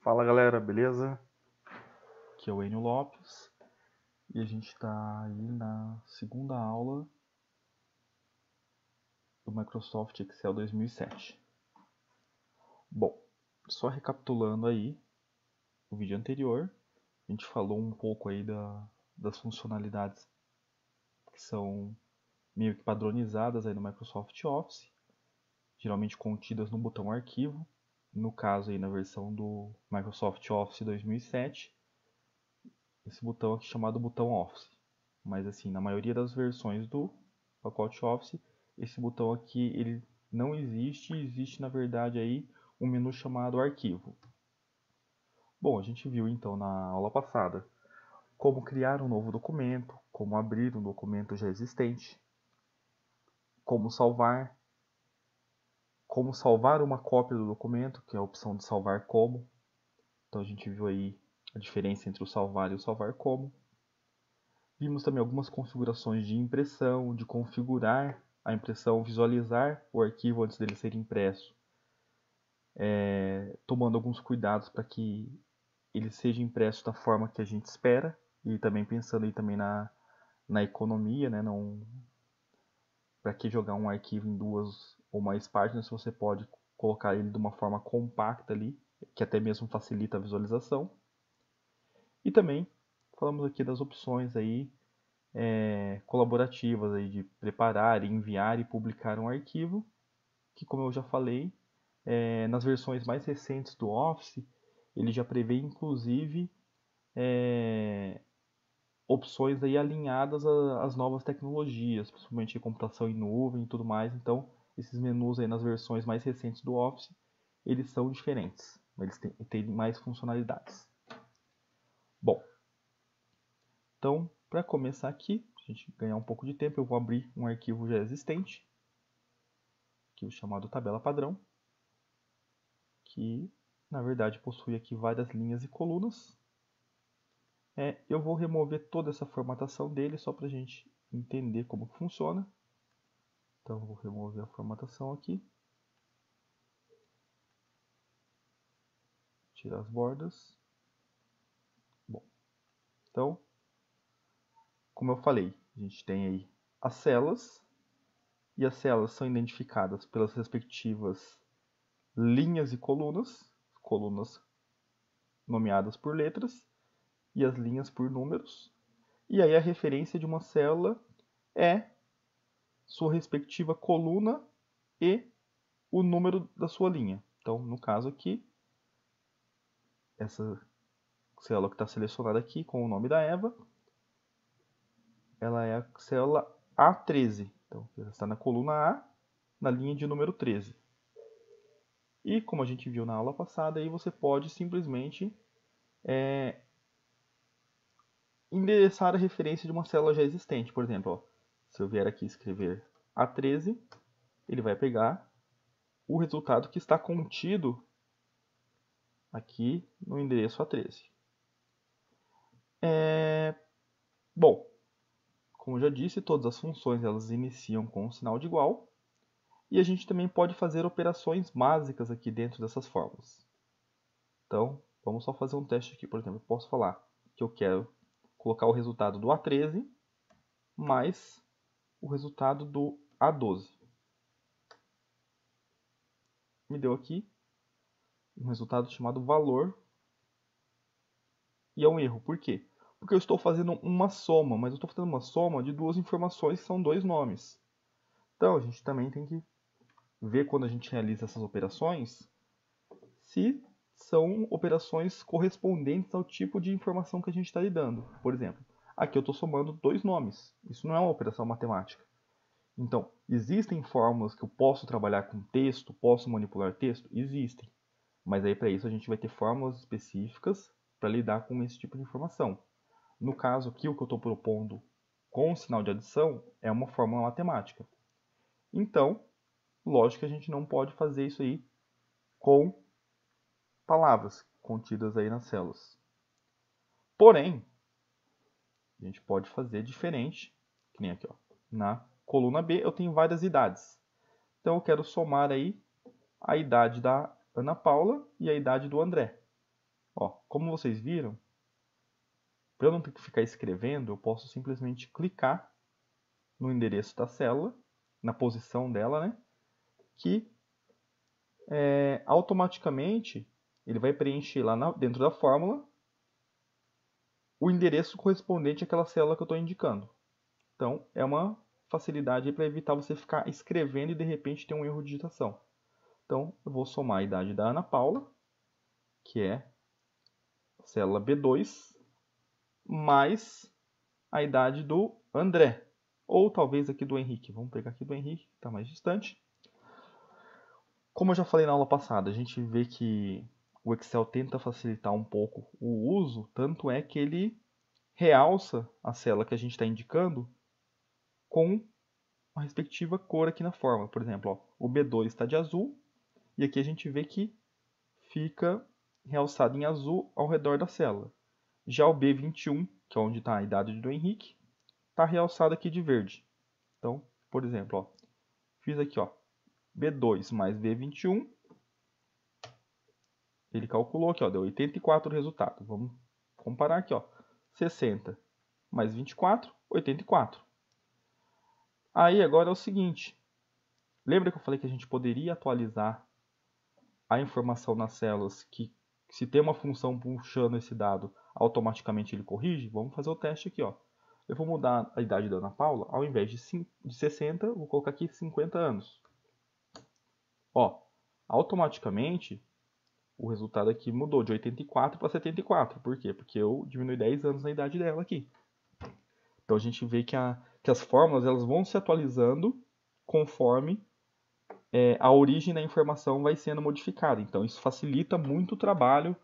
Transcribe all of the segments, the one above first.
Fala galera, beleza? Aqui é o Enio Lopes e a gente está aí na segunda aula do Microsoft Excel 2007. Bom, só recapitulando aí o vídeo anterior, a gente falou um pouco aí das funcionalidades que são meio que padronizadas aí no Microsoft Office, geralmente contidas no botão arquivo, no caso aí na versão do Microsoft Office 2007, esse botão aqui chamado botão Office. Mas assim, na maioria das versões do pacote Office, esse botão aqui ele não existe, existe na verdade aí um menu chamado arquivo. Bom, a gente viu então na aula passada como criar um novo documento, como abrir um documento já existente, como salvar uma cópia do documento, que é a opção de salvar como. Então a gente viu aí a diferença entre o salvar e o salvar como. Vimos também algumas configurações de impressão, de configurar a impressão, visualizar o arquivo antes dele ser impresso, tomando alguns cuidados para que ele seja impresso da forma que a gente espera e também pensando aí também na economia, né? Não, para que jogar um arquivo em duas ou mais páginas, você pode colocar ele de uma forma compacta ali, que até mesmo facilita a visualização. E também falamos aqui das opções aí colaborativas aí de preparar, enviar e publicar um arquivo, que como eu já falei, nas versões mais recentes do Office, ele já prevê inclusive opções aí alinhadas às novas tecnologias, principalmente computação em nuvem e tudo mais. Então, esses menus aí nas versões mais recentes do Office, eles são diferentes, eles têm mais funcionalidades. Bom, então, para começar aqui, a gente ganhar um pouco de tempo, eu vou abrir um arquivo já existente, arquivo chamado tabela padrão, que na verdade possui aqui várias linhas e colunas. Eu vou remover toda essa formatação dele só para a gente entender como funciona. Então eu vou remover a formatação aqui, tirar as bordas. Bom, então, como eu falei, a gente tem aí as células, e as células são identificadas pelas respectivas linhas e colunas nomeadas por letras, e as linhas por números. E aí a referência de uma célula é sua respectiva coluna e o número da sua linha. Então, no caso aqui, essa célula que está selecionada aqui com o nome da Eva, ela é a célula A13. Então, ela está na coluna A, na linha de número 13. E como a gente viu na aula passada, aí você pode simplesmente endereçar a referência de uma célula já existente. Por exemplo, ó, se eu vier aqui escrever A13, ele vai pegar o resultado que está contido aqui no endereço A13. Bom, como eu já disse, todas as funções elas iniciam com um sinal de igual. E a gente também pode fazer operações básicas aqui dentro dessas fórmulas. Então, vamos só fazer um teste aqui. Por exemplo, eu posso falar que eu quero colocar o resultado do A13 mais o resultado do A12. Me deu aqui um resultado chamado valor. E é um erro. Por quê? Porque eu estou fazendo uma soma, mas eu estou fazendo uma soma de duas informações que são dois nomes. Então, a gente também tem que ver quando a gente realiza essas operações se são operações correspondentes ao tipo de informação que a gente está lidando. Por exemplo, aqui eu estou somando dois nomes. Isso não é uma operação matemática. Então, existem fórmulas que eu posso trabalhar com texto, posso manipular texto? Existem. Mas aí para isso a gente vai ter fórmulas específicas para lidar com esse tipo de informação. No caso aqui, o que eu estou propondo com o sinal de adição é uma fórmula matemática. Então, lógico que a gente não pode fazer isso aí com palavras contidas aí nas células. Porém, a gente pode fazer diferente, que nem aqui, ó. Na coluna B eu tenho várias idades. Então eu quero somar aí a idade da Ana Paula e a idade do André. Ó, como vocês viram, para eu não ter que ficar escrevendo, eu posso simplesmente clicar no endereço da célula, na posição dela, né? Que automaticamente ele vai preencher lá dentro da fórmula o endereço correspondente àquela célula que eu estou indicando. Então, é uma facilidade para evitar você ficar escrevendo e de repente ter um erro de digitação. Então, eu vou somar a idade da Ana Paula, que é a célula B2, mais a idade do André, ou talvez aqui do Henrique. Vamos pegar aqui do Henrique, que está mais distante. Como eu já falei na aula passada, a gente vê que o Excel tenta facilitar um pouco o uso, tanto é que ele realça a célula que a gente está indicando com a respectiva cor aqui na fórmula. Por exemplo, ó, o B2 está de azul, e aqui a gente vê que fica realçado em azul ao redor da célula. Já o B21, que é onde está a idade do Henrique, está realçado aqui de verde. Então, por exemplo, ó, fiz aqui ó, B2 mais B21, ele calculou aqui, ó, deu 84 o resultado. Vamos comparar aqui, ó, 60 mais 24, 84. Aí agora é o seguinte, lembra que eu falei que a gente poderia atualizar a informação nas células que se tem uma função puxando esse dado, automaticamente ele corrige? Vamos fazer o teste aqui, ó. Eu vou mudar a idade da Ana Paula, ao invés de 60, vou colocar aqui 50 anos. Ó, automaticamente o resultado aqui mudou de 84 para 74. Por quê? Porque eu diminui 10 anos na idade dela aqui. Então a gente vê que as fórmulas elas vão se atualizando conforme a origem da informação vai sendo modificada. Então isso facilita muito o trabalho,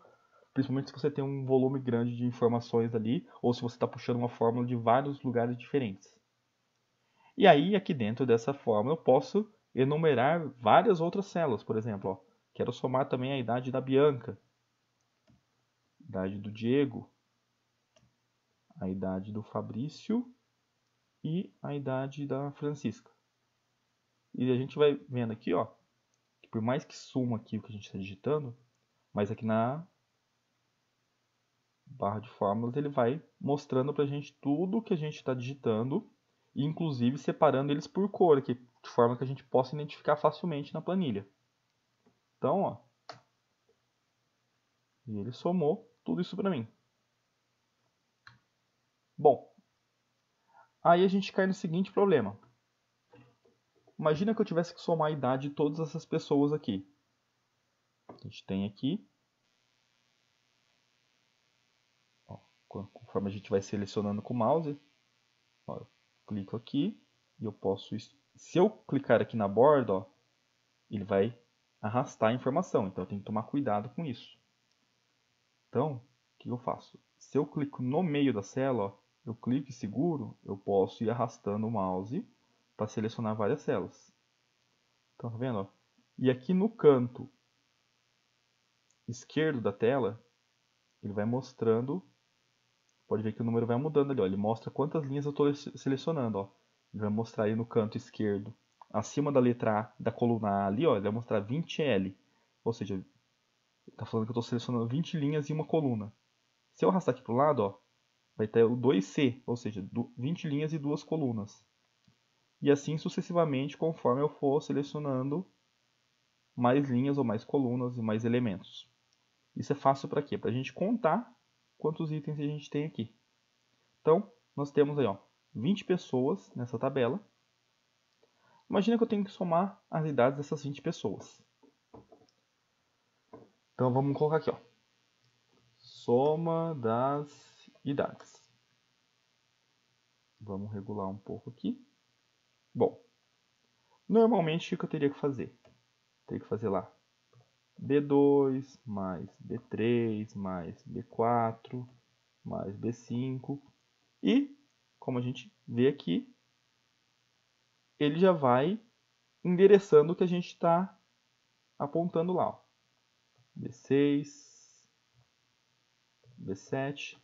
principalmente se você tem um volume grande de informações ali, ou se você está puxando uma fórmula de vários lugares diferentes. E aí, aqui dentro dessa fórmula, eu posso enumerar várias outras células. Por exemplo, ó, quero somar também a idade da Bianca, a idade do Diego, a idade do Fabrício e a idade da Francisca. E a gente vai vendo aqui, ó, que por mais que suma aqui o que a gente está digitando, mas aqui na barra de fórmulas ele vai mostrando para a gente tudo o que a gente está digitando, inclusive separando eles por cor, aqui, de forma que a gente possa identificar facilmente na planilha. Então, ó, e ele somou tudo isso para mim. Bom, aí a gente cai no seguinte problema. Imagina que eu tivesse que somar a idade de todas essas pessoas aqui. A gente tem aqui, ó, conforme a gente vai selecionando com o mouse, ó, eu clico aqui e eu posso, se eu clicar aqui na borda, ó, ele vai arrastar a informação, então eu tenho que tomar cuidado com isso. Então, o que eu faço? Se eu clico no meio da célula, ó, eu clico e seguro, eu posso ir arrastando o mouse para selecionar várias células. Então, tá vendo? Ó? E aqui no canto esquerdo da tela, ele vai mostrando, pode ver que o número vai mudando ali, ó, ele mostra quantas linhas eu estou selecionando. Ó. Ele vai mostrar aí no canto esquerdo, acima da letra A da coluna A ali, ó, ele vai mostrar 20L, ou seja, ele está falando que eu estou selecionando 20 linhas em uma coluna. Se eu arrastar aqui para o lado, ó, vai ter o 2C, ou seja, 20 linhas e 2 colunas. E assim sucessivamente, conforme eu for selecionando mais linhas ou mais colunas e mais elementos. Isso é fácil para quê? Para a gente contar quantos itens a gente tem aqui. Então, nós temos aí ó, 20 pessoas nessa tabela. Imagina que eu tenho que somar as idades dessas 20 pessoas. Então, vamos colocar aqui, ó, soma das idades. Vamos regular um pouco aqui. Bom, normalmente o que eu teria que fazer? Teria que fazer lá B2 mais B3 mais B4 mais B5 e, como a gente vê aqui, ele já vai endereçando o que a gente está apontando lá. Ó. B6, B7.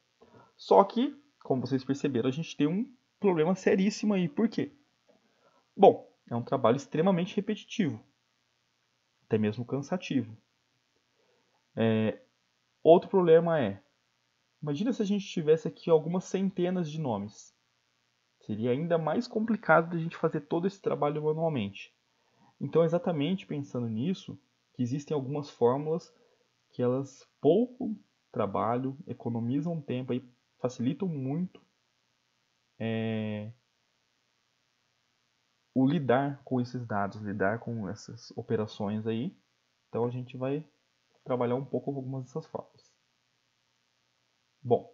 Só que, como vocês perceberam, a gente tem um problema seríssimo aí. Por quê? Bom, é um trabalho extremamente repetitivo, até mesmo cansativo. Outro problema é, imagina se a gente tivesse aqui algumas centenas de nomes. Seria ainda mais complicado de a gente fazer todo esse trabalho manualmente. Então, exatamente pensando nisso, que existem algumas fórmulas que elas poupam trabalho, economizam tempo, aí, facilitam muito o lidar com esses dados, lidar com essas operações aí. Então, a gente vai trabalhar um pouco com algumas dessas fórmulas. Bom,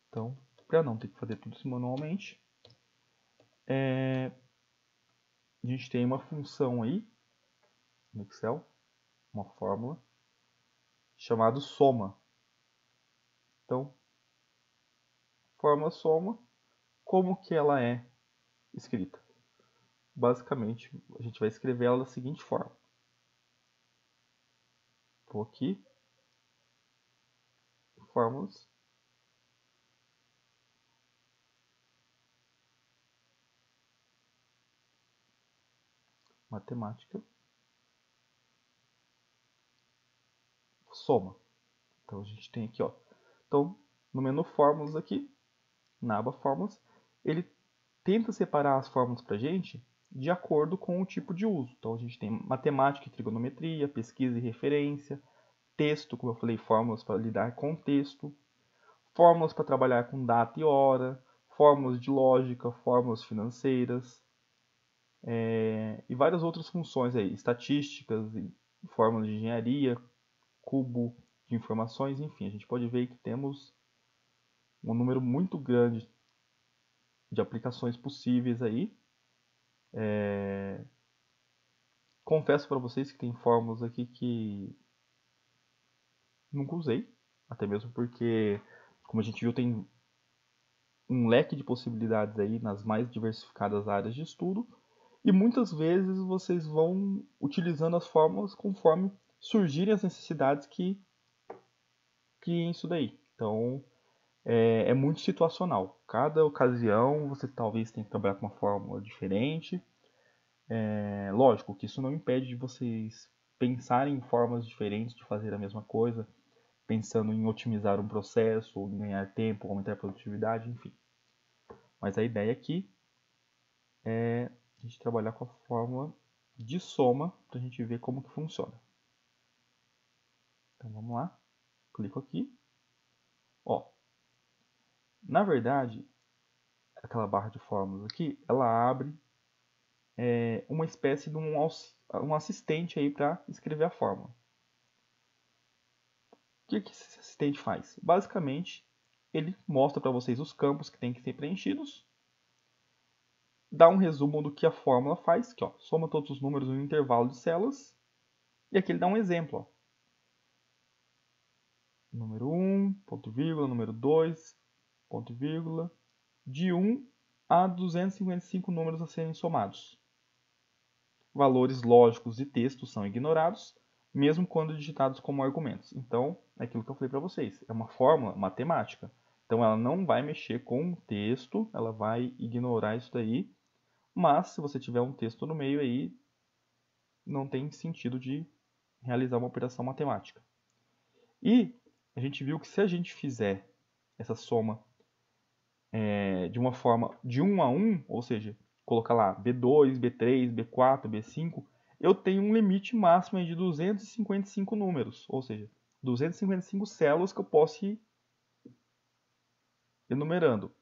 então, para não ter que fazer tudo isso manualmente, a gente tem uma função aí no Excel, uma fórmula, chamada soma. Então, fórmula soma, como que ela é escrita? Basicamente, a gente vai escrever ela da seguinte forma. Vou aqui, fórmulas, matemática, soma. Então a gente tem aqui, ó. Então, no menu fórmulas aqui, na aba fórmulas, ele tenta separar as fórmulas para a gente de acordo com o tipo de uso. Então a gente tem matemática e trigonometria, pesquisa e referência, texto, como eu falei, fórmulas para lidar com texto, fórmulas para trabalhar com data e hora, fórmulas de lógica, fórmulas financeiras, e várias outras funções aí, estatísticas, fórmulas de engenharia, cubo de informações, enfim, a gente pode ver que temos um número muito grande de aplicações possíveis aí. Confesso para vocês que tem fórmulas aqui que nunca usei, até mesmo porque, como a gente viu, tem um leque de possibilidades aí nas mais diversificadas áreas de estudo, e muitas vezes vocês vão utilizando as fórmulas conforme surgirem as necessidades que criem isso daí. Então, é muito situacional. Cada ocasião você talvez tenha que trabalhar com uma fórmula diferente. Lógico que isso não impede de vocês pensarem em formas diferentes de fazer a mesma coisa, pensando em otimizar um processo, ou em ganhar tempo, aumentar a produtividade, enfim. Mas a ideia aqui é a gente trabalhar com a fórmula de soma para a gente ver como que funciona. Então vamos lá, clico aqui. Ó, na verdade, aquela barra de fórmulas aqui, ela abre uma espécie de um assistente aí para escrever a fórmula. O que esse assistente faz? Basicamente, ele mostra para vocês os campos que têm que ser preenchidos, dá um resumo do que a fórmula faz, que ó, soma todos os números no intervalo de células, e aqui ele dá um exemplo. Ó. Número 1, ponto vírgula, número 2, ponto vírgula, de 1 a 255 números a serem somados. Valores lógicos e textos são ignorados, mesmo quando digitados como argumentos. Então, é aquilo que eu falei para vocês, é uma fórmula matemática. Então, ela não vai mexer com o texto, ela vai ignorar isso daí. Mas, se você tiver um texto no meio aí, não tem sentido de realizar uma operação matemática. E a gente viu que se a gente fizer essa soma de uma forma de 1 a 1, ou seja, colocar lá B2, B3, B4, B5, eu tenho um limite máximo de 255 números, ou seja, 255 células que eu posso ir enumerando.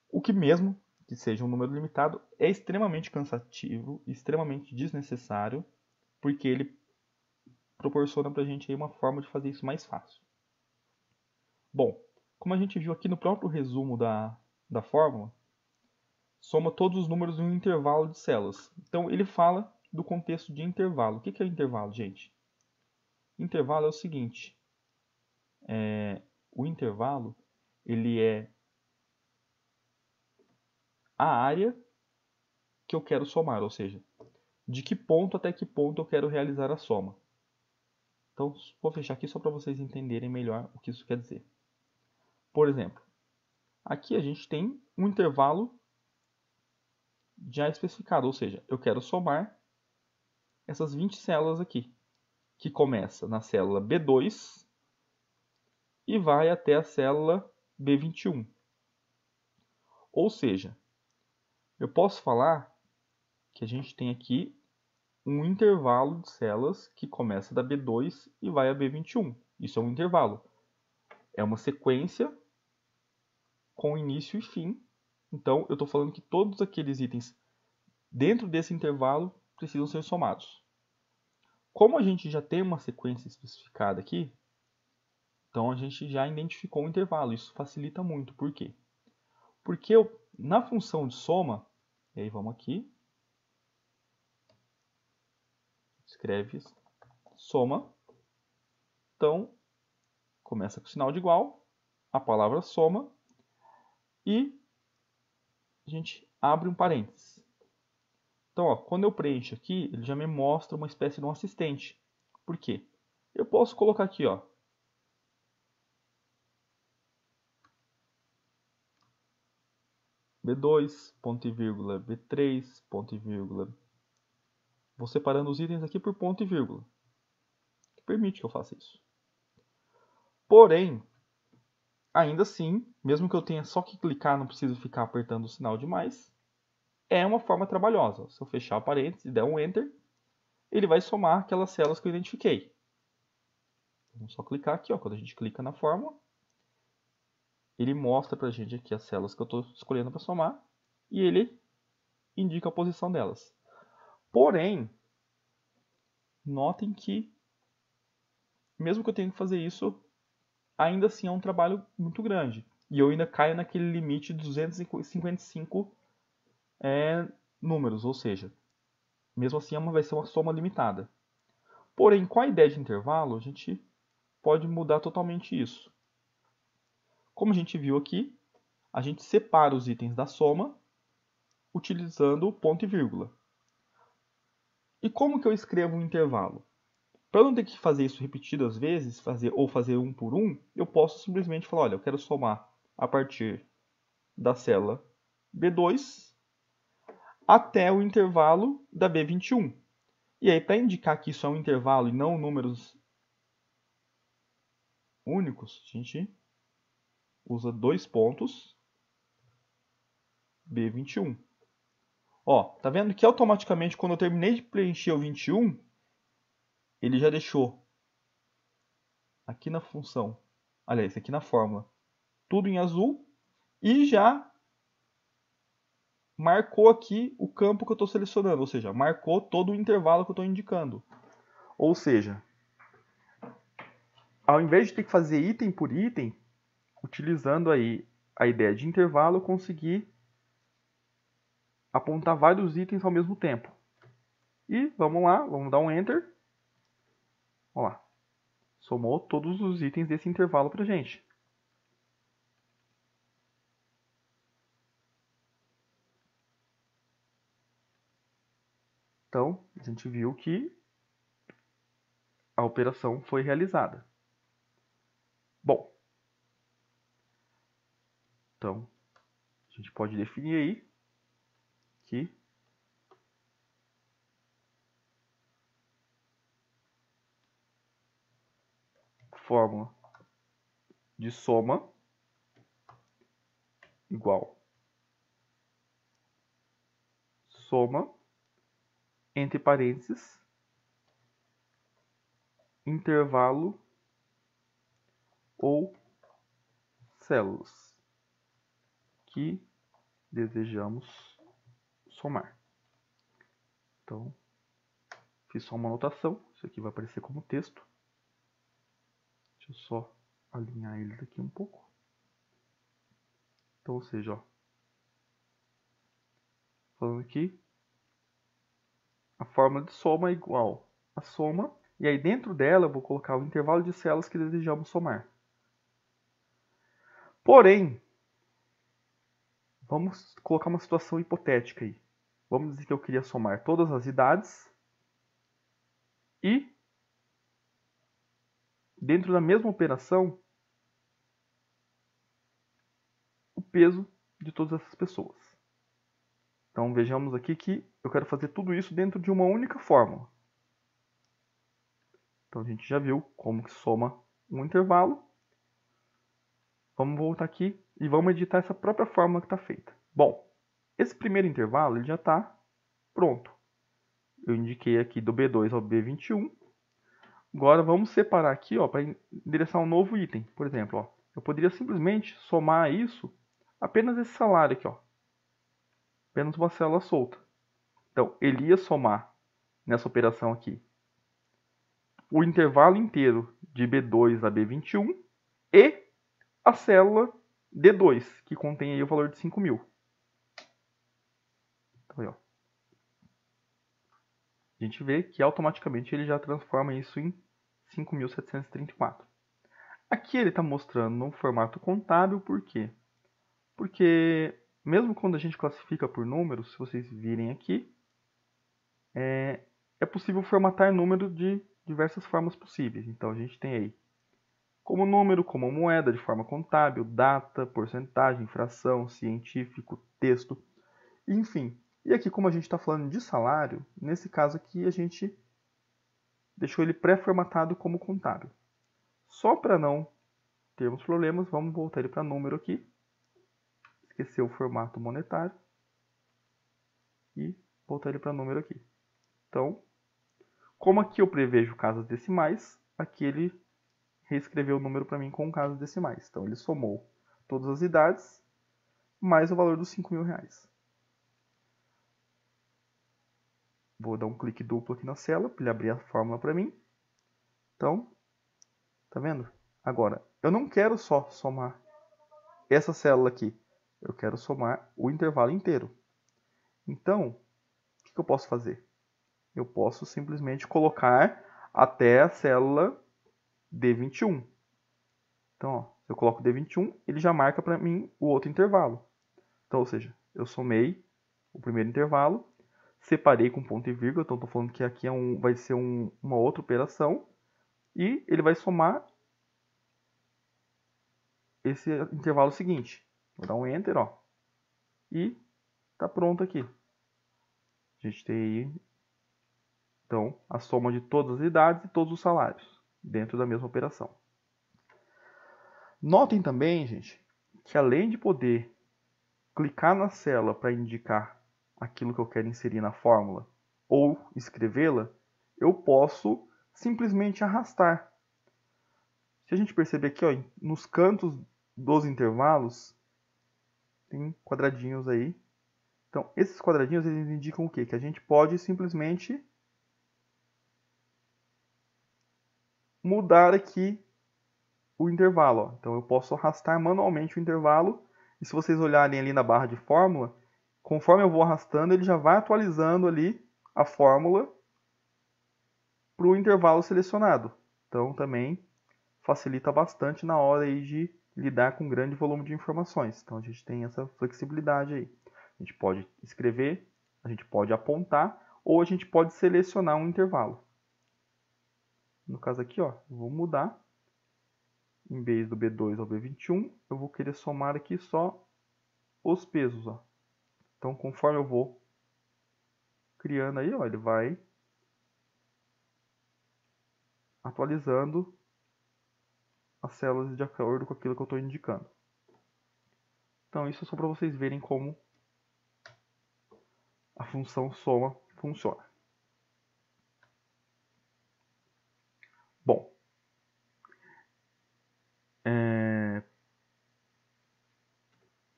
O que mesmo que seja um número limitado é extremamente cansativo, extremamente desnecessário, porque ele proporciona para a gente aí uma forma de fazer isso mais fácil. Bom, como a gente viu aqui no próprio resumo da fórmula, soma todos os números em um intervalo de células. Então, ele fala do contexto de intervalo. O que é o intervalo, gente? Intervalo é o seguinte. O intervalo ele é a área que eu quero somar, ou seja, de que ponto até que ponto eu quero realizar a soma. Então, vou fechar aqui só para vocês entenderem melhor o que isso quer dizer. Por exemplo, aqui a gente tem um intervalo já especificado, ou seja, eu quero somar essas 20 células aqui. que começa na célula B2 e vai até a célula B21. Ou seja, eu posso falar que a gente tem aqui um intervalo de células que começa da B2 e vai a B21. Isso é um intervalo. É uma sequência com início e fim. Então, eu estou falando que todos aqueles itens dentro desse intervalo precisam ser somados. Como a gente já tem uma sequência especificada aqui, então a gente já identificou o intervalo. Isso facilita muito. Por quê? Porque na função de soma, e aí vamos aqui, escreve soma. Então, começa com o sinal de igual, a palavra soma, e a gente abre um parênteses. Então, ó, quando eu preencho aqui, ele já me mostra uma espécie de um assistente. Por quê? Eu posso colocar aqui, ó, B2, ponto e vírgula, B3, ponto e vírgula. Vou separando os itens aqui por ponto e vírgula, que permite que eu faça isso. Porém, ainda assim, mesmo que eu tenha só que clicar, não preciso ficar apertando o sinal de mais, é uma forma trabalhosa. Se eu fechar o parênteses e der um Enter, ele vai somar aquelas células que eu identifiquei. Vamos só clicar aqui, ó, quando a gente clica na fórmula, ele mostra pra gente aqui as células que eu estou escolhendo para somar e ele indica a posição delas. Porém, notem que, mesmo que eu tenha que fazer isso, ainda assim é um trabalho muito grande. E eu ainda caio naquele limite de 255 números, ou seja, mesmo assim vai ser uma soma limitada. Porém, com a ideia de intervalo, a gente pode mudar totalmente isso. Como a gente viu aqui, a gente separa os itens da soma utilizando ponto e vírgula. E como que eu escrevo um intervalo? Para eu não ter que fazer isso repetidas vezes, fazer um por um, eu posso simplesmente falar, olha, eu quero somar a partir da célula B2 até o intervalo da B21. E aí, para indicar que isso é um intervalo e não números únicos, a gente usa dois pontos B21. Ó, tá vendo que automaticamente quando eu terminei de preencher o 21, ele já deixou aqui na função, aliás, aqui na fórmula, tudo em azul e já marcou aqui o campo que eu estou selecionando, ou seja, marcou todo o intervalo que eu estou indicando. Ou seja, ao invés de ter que fazer item por item, utilizando aí a ideia de intervalo, eu consegui apontar vários itens ao mesmo tempo. E vamos lá, vamos dar um Enter. Olha lá, somou todos os itens desse intervalo para a gente. Então, a gente viu que a operação foi realizada. Bom, então, a gente pode definir aí que fórmula de soma igual soma, entre parênteses, intervalo ou células que desejamos somar. Então, fiz só uma anotação. Isso aqui vai aparecer como texto. Deixa eu só alinhar eles aqui um pouco. Então, ou seja, ó, falando aqui, a fórmula de soma é igual a soma, e aí dentro dela eu vou colocar o intervalo de células que desejamos somar. Porém, vamos colocar uma situação hipotética aí. Vamos dizer que eu queria somar todas as idades e, dentro da mesma operação, o peso de todas essas pessoas. Então vejamos aqui que eu quero fazer tudo isso dentro de uma única fórmula. Então a gente já viu como que soma um intervalo. Vamos voltar aqui e vamos editar essa própria fórmula que está feita. Bom, esse primeiro intervalo ele já está pronto. Eu indiquei aqui do B2 ao B21. Agora vamos separar aqui para endereçar um novo item. Por exemplo, eu poderia simplesmente somar isso apenas esse salário aqui. Apenas uma célula solta. Então, ele ia somar nessa operação aqui o intervalo inteiro de B2 a B21 e a célula D2, que contém aí o valor de 5.000. Então, aí, a gente vê que automaticamente ele já transforma isso em 5.734. Aqui ele está mostrando no formato contábil, por quê? Porque mesmo quando a gente classifica por números, se vocês virem aqui, é possível formatar número de diversas formas possíveis. Então a gente tem aí como número, como moeda de forma contábil, data, porcentagem, fração, científico, texto, enfim. E aqui, como a gente está falando de salário, nesse caso aqui a gente deixou ele pré-formatado como contábil. Só para não termos problemas, vamos voltar ele para número aqui. Esquecer o formato monetário. E voltar ele para número aqui. Então, como aqui eu prevejo casas decimais, aqui ele reescreveu o número para mim com casas decimais. Então, ele somou todas as idades, mais o valor dos 5.000 reais. Vou dar um clique duplo aqui na célula, para ele abrir a fórmula para mim. Então, tá vendo? Agora, eu não quero só somar essa célula aqui. Eu quero somar o intervalo inteiro. Então, o que eu posso fazer? Eu posso simplesmente colocar até a célula D21. Então, se eu coloco D21, ele já marca para mim o outro intervalo. Então, ou seja, eu somei o primeiro intervalo, separei com ponto e vírgula, então estou falando que aqui vai ser uma outra operação, e ele vai somar esse intervalo seguinte. Vou dar um Enter, e está pronto aqui. A gente tem aí, então, a soma de todas as idades e todos os salários, dentro da mesma operação. Notem também, gente, que além de poder clicar na célula para indicar aquilo que eu quero inserir na fórmula ou escrevê-la, eu posso simplesmente arrastar. Se a gente perceber aqui, nos cantos dos intervalos, tem quadradinhos aí. Então, esses quadradinhos eles indicam o quê? Que a gente pode simplesmente mudar aqui o intervalo. Então, eu posso arrastar manualmente o intervalo. E se vocês olharem ali na barra de fórmula, conforme eu vou arrastando, ele já vai atualizando ali a fórmula para o intervalo selecionado. Então, também facilita bastante na hora aí de lidar com um grande volume de informações. Então, a gente tem essa flexibilidade aí. A gente pode escrever, a gente pode apontar, ou a gente pode selecionar um intervalo. No caso aqui, eu vou mudar. Em vez do B2 ao B21, eu vou querer somar aqui só os pesos. Então, conforme eu vou criando aí, ele vai atualizando as células de acordo com aquilo que eu estou indicando. Então, isso é só para vocês verem como a função soma funciona. Bom,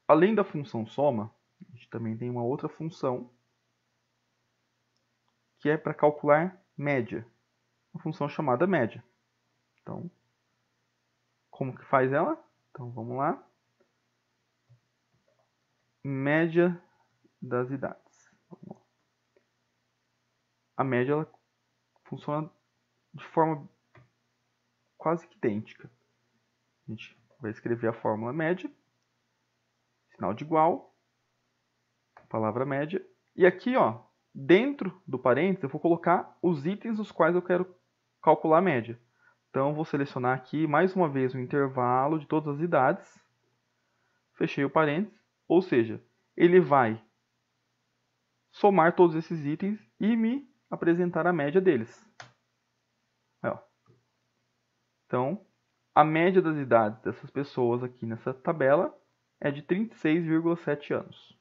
além da função soma, a gente também tem uma outra função que é para calcular média. Uma função chamada média. Então, como que faz ela? Então, vamos lá. Média das idades. A média ela funciona de forma quase que idêntica. A gente vai escrever a fórmula média, sinal de igual, palavra média. E aqui, dentro do parênteses, eu vou colocar os itens dos quais eu quero calcular a média. Então, vou selecionar aqui, mais uma vez, o intervalo de todas as idades. Fechei o parênteses. Ou seja, ele vai somar todos esses itens e me apresentar a média deles. Então, a média das idades dessas pessoas aqui nessa tabela é de 36,7 anos.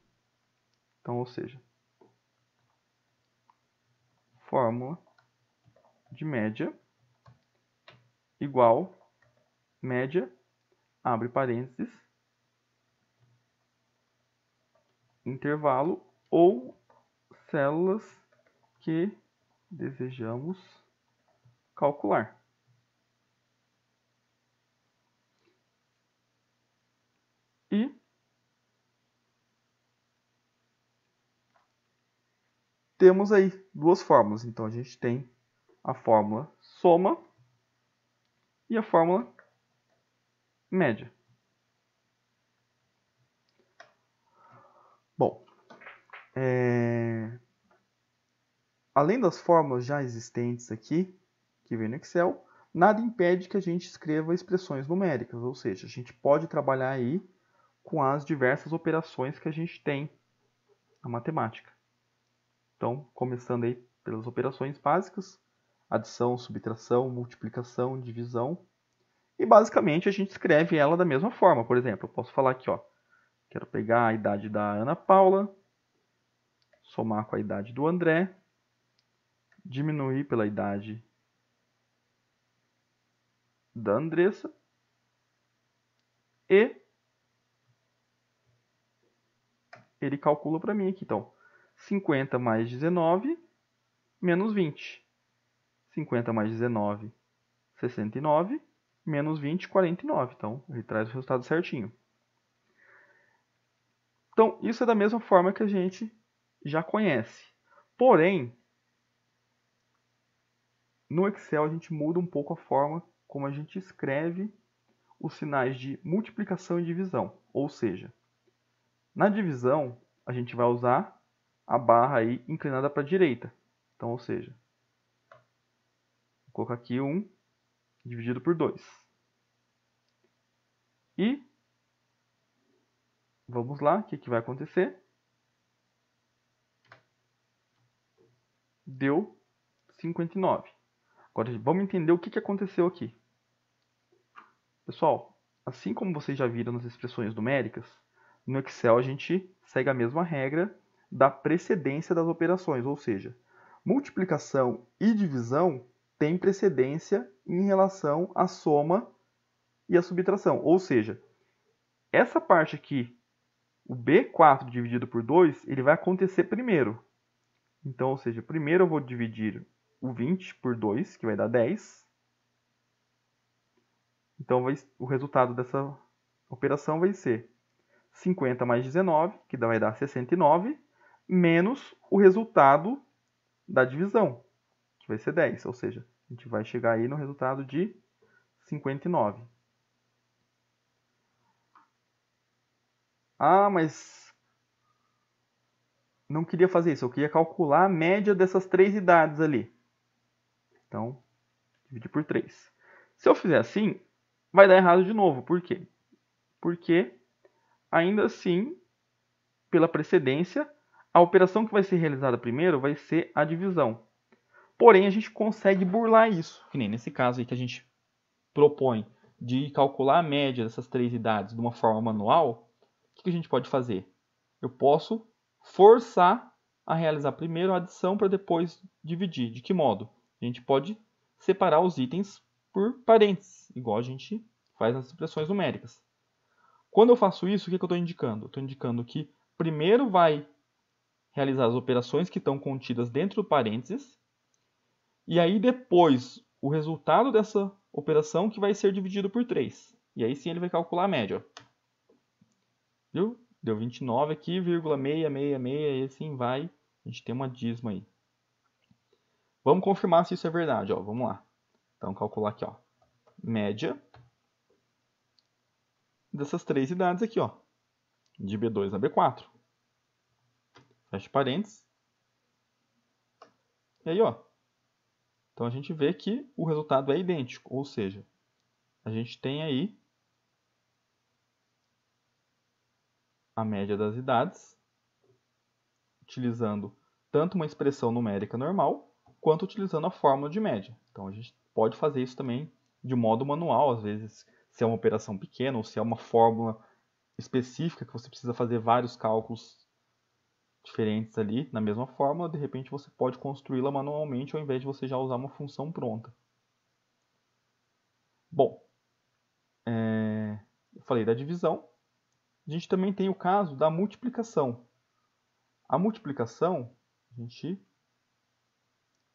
Então, ou seja, fórmula de média igual média, abre parênteses, intervalo ou células que desejamos calcular. E temos aí duas fórmulas. Então, a gente tem a fórmula soma e a fórmula média. Bom, além das fórmulas já existentes aqui, que vem no Excel, nada impede que a gente escreva expressões numéricas, ou seja, a gente pode trabalhar aí com as diversas operações que a gente tem na matemática. Então, começando aí pelas operações básicas, adição, subtração, multiplicação, divisão, e basicamente a gente escreve ela da mesma forma. Por exemplo, eu posso falar aqui, ó, quero pegar a idade da Ana Paula, somar com a idade do André, diminuir pela idade da Andressa e ele calcula para mim aqui. Então, 50 mais 19 menos 20. 50 mais 19, 69, menos 20, 49. Então, ele traz o resultado certinho. Então, isso é da mesma forma que a gente já conhece. Porém, no Excel a gente muda um pouco a forma como a gente escreve os sinais de multiplicação e divisão. Ou seja, na divisão, a gente vai usar a barra aí inclinada para a direita. Então, ou seja, vou colocar aqui 1 dividido por 2. E vamos lá, o que vai acontecer? Deu 59. Agora vamos entender o que aconteceu aqui. Pessoal, assim como vocês já viram nas expressões numéricas, no Excel a gente segue a mesma regra da precedência das operações, ou seja, multiplicação e divisão têm precedência em relação à soma e à subtração. Ou seja, essa parte aqui, o B4 dividido por 2, ele vai acontecer primeiro. Então, ou seja, primeiro eu vou dividir o 20 por 2, que vai dar 10. Então, o resultado dessa operação vai ser 50 mais 19, que vai dar 69, menos o resultado da divisão, que vai ser 10. Ou seja, a gente vai chegar aí no resultado de 59. Ah, mas não queria fazer isso. Eu queria calcular a média dessas três idades ali. Então, dividir por 3. Se eu fizer assim, vai dar errado de novo. Por quê? Porque, ainda assim, pela precedência, a operação que vai ser realizada primeiro vai ser a divisão. Porém, a gente consegue burlar isso. Que nem nesse caso aí que a gente propõe de calcular a média dessas três idades de uma forma manual, o que a gente pode fazer? Eu posso forçar a realizar primeiro a adição para depois dividir. De que modo? A gente pode separar os itens por parênteses, igual a gente faz nas expressões numéricas. Quando eu faço isso, o que eu estou indicando? Eu estou indicando que primeiro vai realizar as operações que estão contidas dentro do parênteses, e aí depois o resultado dessa operação que vai ser dividido por 3. E aí sim ele vai calcular a média. Viu? Deu 29 aqui, vírgula 666, e assim vai. A gente tem uma dízima aí. Vamos confirmar se isso é verdade. Ó. Vamos lá. Então, calcular aqui. Ó. Média dessas três idades aqui. Ó. De B2 a B4. Fecha parênteses. E aí, ó. Então, a gente vê que o resultado é idêntico. Ou seja, a gente tem aí a média das idades, utilizando tanto uma expressão numérica normal, quanto utilizando a fórmula de média. Então, a gente pode fazer isso também de modo manual, às vezes, se é uma operação pequena ou se é uma fórmula específica que você precisa fazer vários cálculos diferentes ali na mesma fórmula, de repente você pode construí-la manualmente ao invés de você já usar uma função pronta. Bom, eu falei da divisão. A gente também tem o caso da multiplicação. A multiplicação, a gente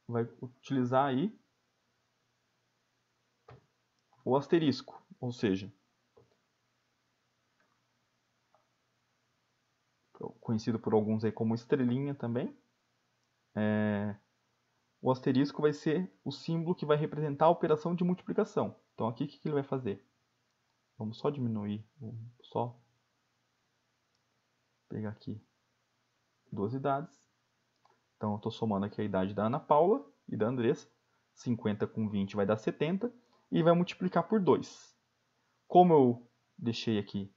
vai utilizar aí o asterisco, ou seja, conhecido por alguns aí como estrelinha também. O asterisco vai ser o símbolo que vai representar a operação de multiplicação. Então aqui o que ele vai fazer? Vamos só diminuir, vamos só pegar aqui duas idades. Então eu estou somando aqui a idade da Ana Paula e da Andressa. 50 com 20 vai dar 70 e vai multiplicar por 2. Como eu deixei aqui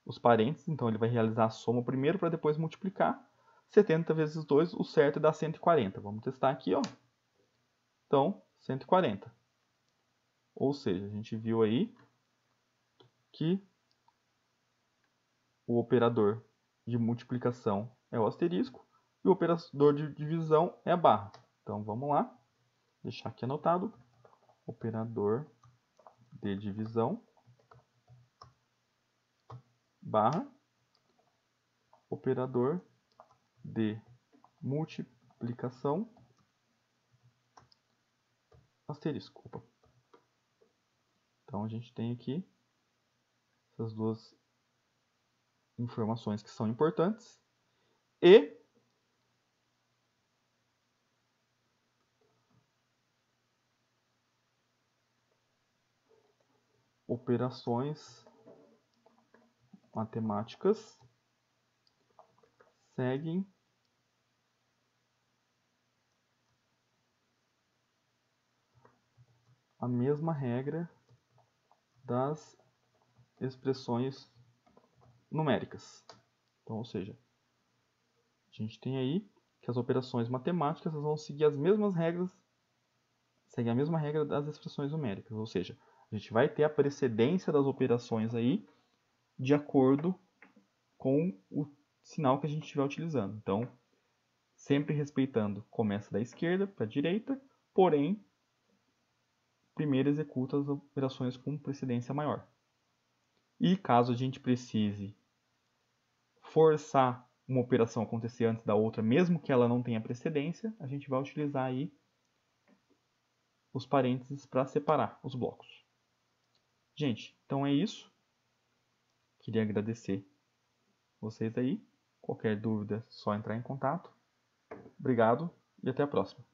os parênteses, então ele vai realizar a soma primeiro para depois multiplicar. 70 vezes 2, o certo é dar 140. Vamos testar aqui, ó. Então, 140. Ou seja, a gente viu aí que o operador de multiplicação é o asterisco e o operador de divisão é a barra. Então, vamos lá. Deixar aqui anotado. Operador de divisão, barra, operador de multiplicação, asterisco. Opa. Então a gente tem aqui essas duas informações que são importantes e operações matemáticas seguem a mesma regra das expressões numéricas. Então, ou seja, a gente tem aí que as operações matemáticas vão seguir as mesmas regras, seguem a mesma regra das expressões numéricas, ou seja, a gente vai ter a precedência das operações aí de acordo com o sinal que a gente estiver utilizando. Então, sempre respeitando, começa da esquerda para a direita, porém, primeiro executa as operações com precedência maior. E caso a gente precise forçar uma operação a acontecer antes da outra, mesmo que ela não tenha precedência, a gente vai utilizar aí os parênteses para separar os blocos. Gente, então é isso. Queria agradecer vocês aí. Qualquer dúvida, é só entrar em contato. Obrigado e até a próxima.